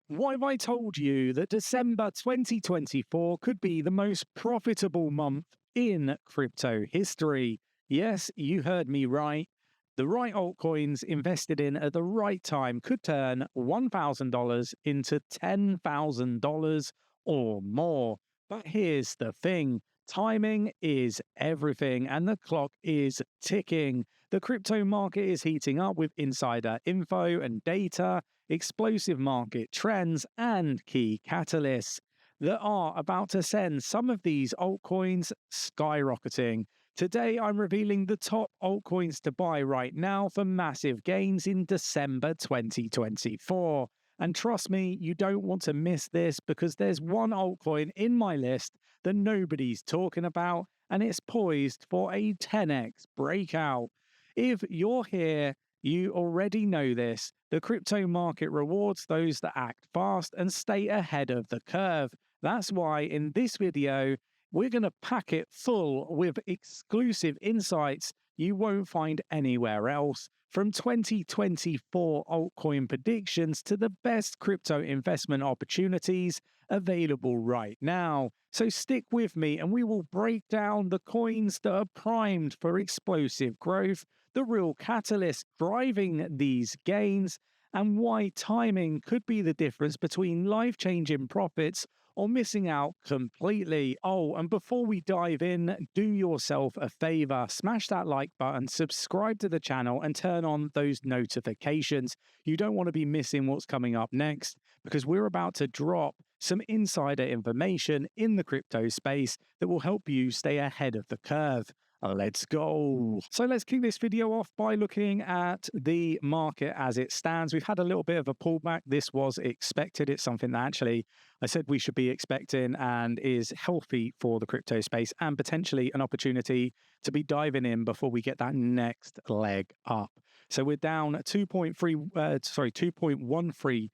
What have I told you that December 2024 could be the most profitable month in crypto history? Yes, you heard me right. The right altcoins invested in at the right time could turn $1,000 into $10,000 or more. But here's the thing. Timing is everything, and the clock is ticking. The crypto market is heating up with insider info and data, explosive market trends, and key catalysts that are about to send some of these altcoins skyrocketing. Today, I'm revealing the top altcoins to buy right now for massive gains in December 2024. And trust me, you don't want to miss this because there's one altcoin in my list that nobody's talking about, and it's poised for a 10x breakout. If you're here, you already know this. The crypto market rewards those that act fast and stay ahead of the curve. That's why in this video, we're going to pack it full with exclusive insights you won't find anywhere else. From 2024 altcoin predictions to the best crypto investment opportunities available right now. So stick with me and we will break down the coins that are primed for explosive growth, the real catalyst driving these gains, and why timing could be the difference between life-changing profits or missing out completely. Oh, and before we dive in, do yourself a favor, smash that like button, subscribe to the channel, and turn on those notifications. You don't want to be missing what's coming up next because we're about to drop some insider information in the crypto space that will help you stay ahead of the curve. Let's go. So let's kick this video off by looking at the market as it stands. We've had a little bit of a pullback. This was expected. It's something that actually I said we should be expecting and is healthy for the crypto space and potentially an opportunity to be diving in before we get that next leg up. So we're down 2.13%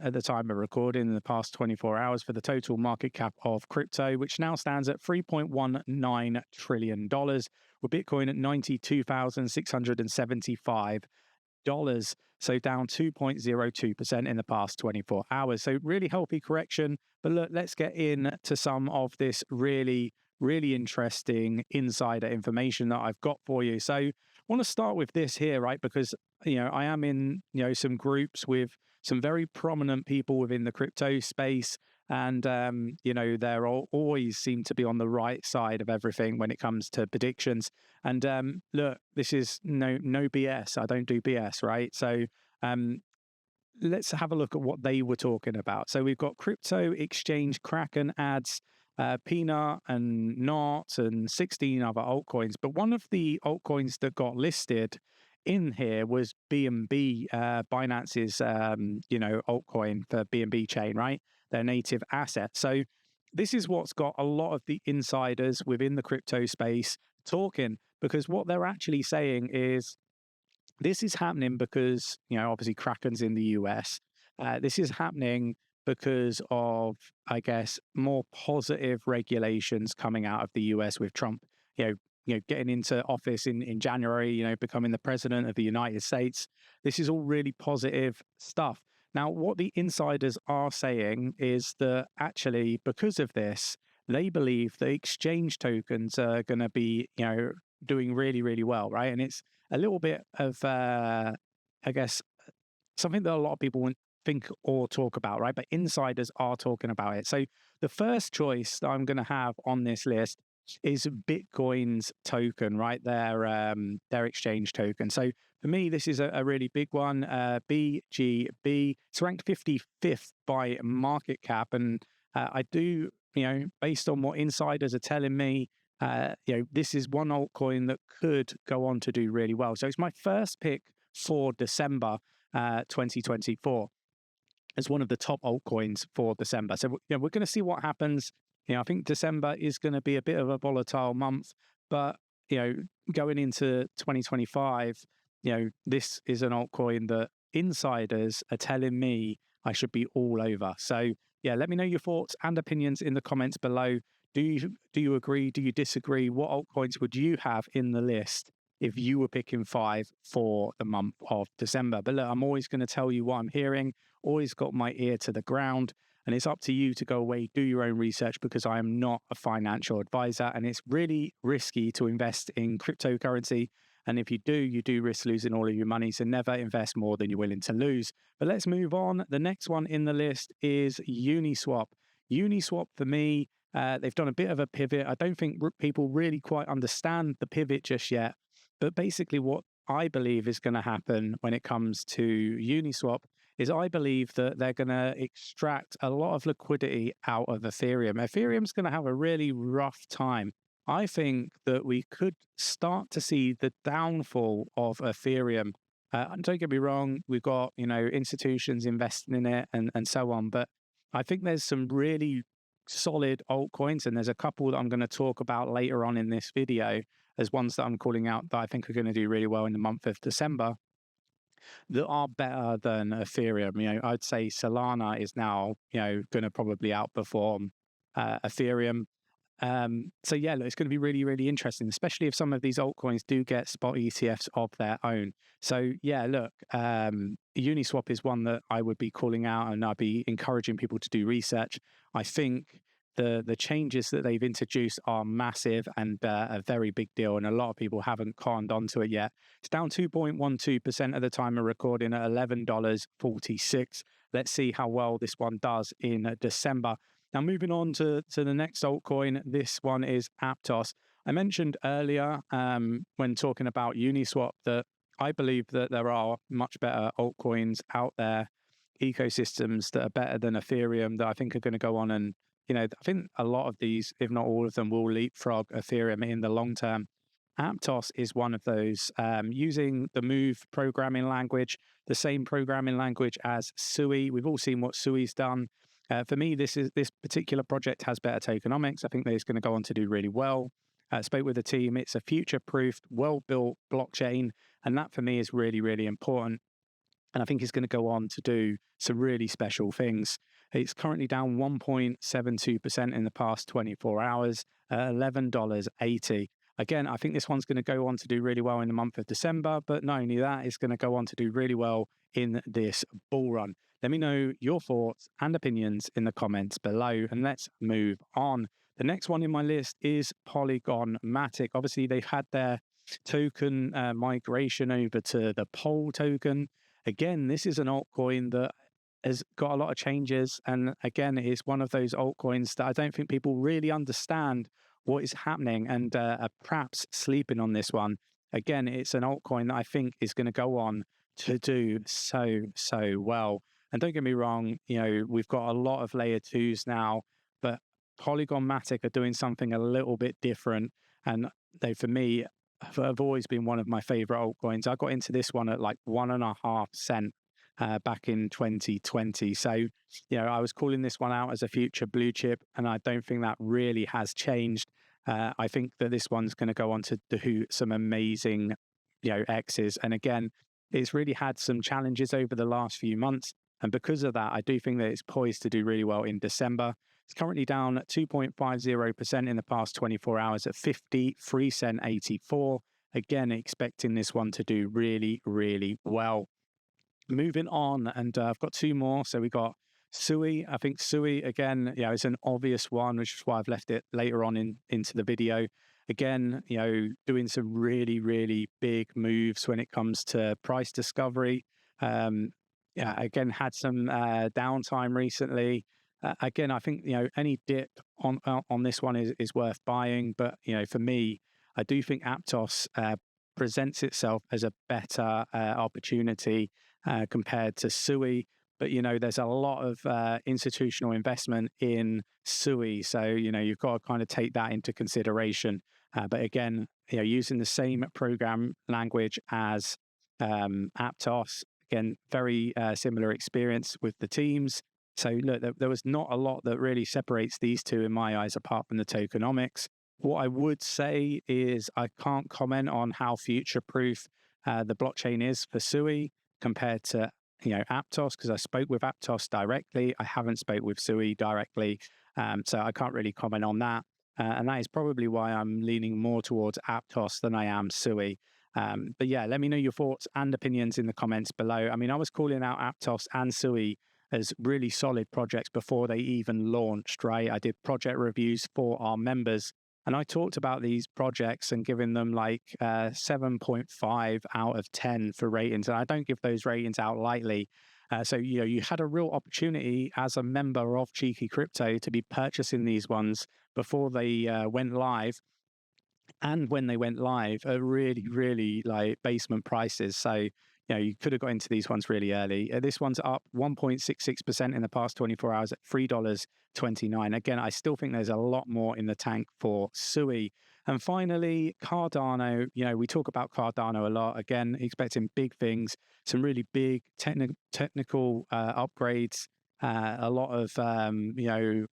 at the time of recording in the past 24 hours for the total market cap of crypto, which now stands at $3.19 trillion, with Bitcoin at $92,675. So down 2.02% in the past 24 hours. So really healthy correction. But look, let's get into some of this really interesting insider information that I've got for you. So I want to start with this here, right? Because, I am in, some groups with some very prominent people within the crypto space. And, they're always seem to be on the right side of everything when it comes to predictions. And look, this is no BS. I don't do BS, right? So let's have a look at what they were talking about. So we've got crypto exchange Kraken adds Peanut and Knot and 16 other altcoins. But one of the altcoins that got listed in here was BNB, Binance's, altcoin for BNB chain, right? Their native asset. So this is what's got a lot of the insiders within the crypto space talking, because what they're actually saying is this is happening because, obviously Kraken's in the US. This is happening because of, I guess, more positive regulations coming out of the US with Trump, getting into office in January, becoming the president of the United States. This is all really positive stuff. Now, what the insiders are saying is that actually, because of this, they believe the exchange tokens are going to be, doing really well, right? And it's a little bit of, I guess, something that a lot of people wouldn't think or talk about, right? But insiders are talking about it. So the first choice that I'm going to have on this list is Bitcoin's token, right? Their exchange token. So for me, this is a really big one. BGB. It's ranked 55th by market cap, and I do, based on what insiders are telling me, this is one altcoin that could go on to do really well. So it's my first pick for December 2024 as one of the top altcoins for December. So we're going to see what happens. I think December is going to be a bit of a volatile month, but, going into 2025, this is an altcoin that insiders are telling me I should be all over. So yeah, let me know your thoughts and opinions in the comments below. Do you agree? Do you disagree? What altcoins would you have in the list if you were picking 5 for the month of December. But look, I'm always going to tell you what I'm hearing, always got my ear to the ground. And it's up to you to go away, do your own research, because I am not a financial advisor. And it's really risky to invest in cryptocurrency. And if you do risk losing all of your money. So never invest more than you're willing to lose. But let's move on. The next one in the list is Uniswap. Uniswap, for me, they've done a bit of a pivot. I don't think people really quite understand the pivot just yet. But basically what I believe is going to happen when it comes to Uniswap is I believe that they're going to extract a lot of liquidity out of Ethereum. Ethereum's going to have a really rough time. I think that we could start to see the downfall of Ethereum. Don't get me wrong, we've got, institutions investing in it and so on, but I think there's some really solid altcoins, and there's a couple that I'm going to talk about later on in this video as ones that I'm calling out that I think are going to do really well in the month of December, that are better than Ethereum. I'd say Solana is now, going to probably outperform Ethereum. So yeah, look, it's going to be really, really interesting, especially if some of these altcoins do get spot ETFs of their own. So yeah, look, Uniswap is one that I would be calling out, and I'd be encouraging people to do research. I think the changes that they've introduced are massive and a very big deal, and a lot of people haven't conned onto it yet. It's down 2.12% at the time of recording at $11.46. Let's see how well this one does in December. Now, moving on to the next altcoin, this one is Aptos. I mentioned earlier when talking about Uniswap that I believe that there are much better altcoins out there, ecosystems that are better than Ethereum, that I think are going to go on and, I think a lot of these, if not all of them, will leapfrog Ethereum in the long term. Aptos is one of those, using the Move programming language, the same programming language as 𝗬. We've all seen what 𝗬's done. For me, this particular project has better tokenomics. I think that it's going to go on to do really well. Spoke with the team. It's a future-proofed, well-built blockchain, and that for me is really, really important. And I think it's going to go on to do some really special things. It's currently down 1.72% in the past 24 hours at $11.80. Again, I think this one's going to go on to do really well in the month of December, but not only that, it's going to go on to do really well in this bull run. Let me know your thoughts and opinions in the comments below, and let's move on. The next one in my list is Polygon Matic. Obviously, they've had their token migration over to the POL token. Again, this is an altcoin that has got a lot of changes, and again, it's one of those altcoins that I don't think people really understand what is happening, and are perhaps sleeping on this one. Again, it's an altcoin that I think is going to go on to do so well. And don't get me wrong, we've got a lot of layer 2s now, but Polygon Matic are doing something a little bit different. And they, for me, have always been one of my favorite altcoins. I got into this one at like 1.5 cents back in 2020. So, I was calling this one out as a future blue chip, and I don't think that really has changed. I think that this one's going to go on to do some amazing, X's. And again, it's really had some challenges over the last few months. And because of that, I do think that it's poised to do really well in December. It's currently down 2.50% in the past 24 hours at 53 cent 84. Again, expecting this one to do really, really well. Moving on, and I've got two more. So we got 𝗬. I think 𝗬, again, is an obvious one, which is why I've left it later on into the video. Again, doing some really, really big moves when it comes to price discovery. Again, had some downtime recently. Again, I think, any dip on this one is worth buying. But, for me, I do think Aptos presents itself as a better opportunity compared to 𝗬. But, there's a lot of institutional investment in 𝗬. So, you've got to kind of take that into consideration. But again, using the same program language as Aptos, again, very similar experience with the teams. So look, there was not a lot that really separates these two in my eyes, apart from the tokenomics. What I would say is I can't comment on how future-proof the blockchain is for 𝗬 compared to Aptos, because I spoke with Aptos directly. I haven't spoke with 𝗬 directly, so I can't really comment on that. And that is probably why I'm leaning more towards Aptos than I am 𝗬. But yeah, let me know your thoughts and opinions in the comments below. I mean, I was calling out Aptos and 𝗬𝗎 as really solid projects before they even launched, right? I did project reviews for our members, and I talked about these projects and giving them like 7.5 out of 10 for ratings. And I don't give those ratings out lightly. So, you had a real opportunity as a member of Cheeky Crypto to be purchasing these ones before they went live. And when they went live at really, really like basement prices. So, you could have got into these ones really early. This one's up 1.66% in the past 24 hours at $3.29. Again, I still think there's a lot more in the tank for 𝗬𝗎. And finally, Cardano. We talk about Cardano a lot. Again, expecting big things, some really big technical upgrades. A lot of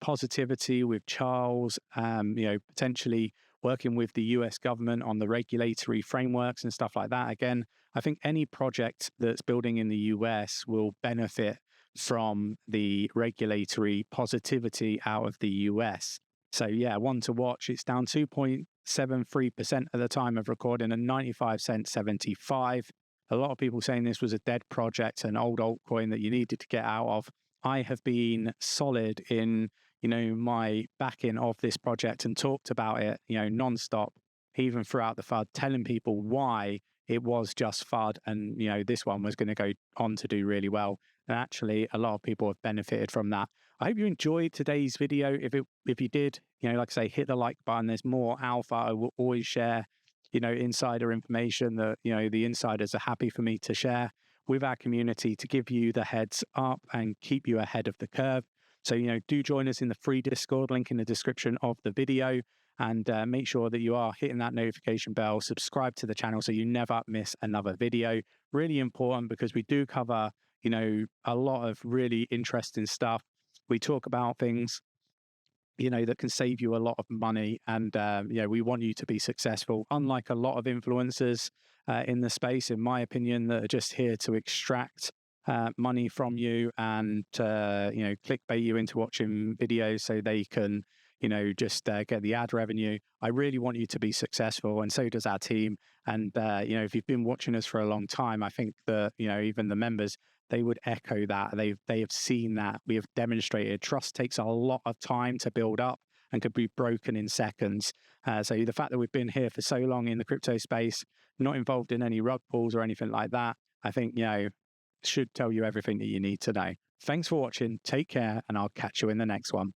positivity with Charles. Potentially working with the US government on the regulatory frameworks and stuff like that. Again, I think any project that's building in the US will benefit from the regulatory positivity out of the US. So yeah, one to watch. It's down 2.73% at the time of recording and 95 cents 75. A lot of people saying this was a dead project, an old altcoin that you needed to get out of. I have been solid in my backing of this project and talked about it, nonstop, even throughout the FUD, telling people why it was just FUD and, this one was going to go on to do really well. And actually, a lot of people have benefited from that. I hope you enjoyed today's video. If you did, like I say, hit the like button. There's more alpha. I will always share, insider information that, the insiders are happy for me to share with our community to give you the heads up and keep you ahead of the curve. So, do join us in the free Discord, link in the description of the video, and make sure that you are hitting that notification bell, subscribe to the channel so you never miss another video. Really important because we do cover, a lot of really interesting stuff. We talk about things, that can save you a lot of money, and, we want you to be successful. Unlike a lot of influencers in the space, in my opinion, that are just here to extract money from you and clickbait you into watching videos so they can just get the ad revenue. I really want you to be successful, and so does our team. And if you've been watching us for a long time, I think that even the members, they would echo that. They have seen that. We have demonstrated trust takes a lot of time to build up and could be broken in seconds. So the fact that we've been here for so long in the crypto space, not involved in any rug pulls or anything like that, I think should tell you everything that you need to know. Thanks for watching. Take care, and I'll catch you in the next one.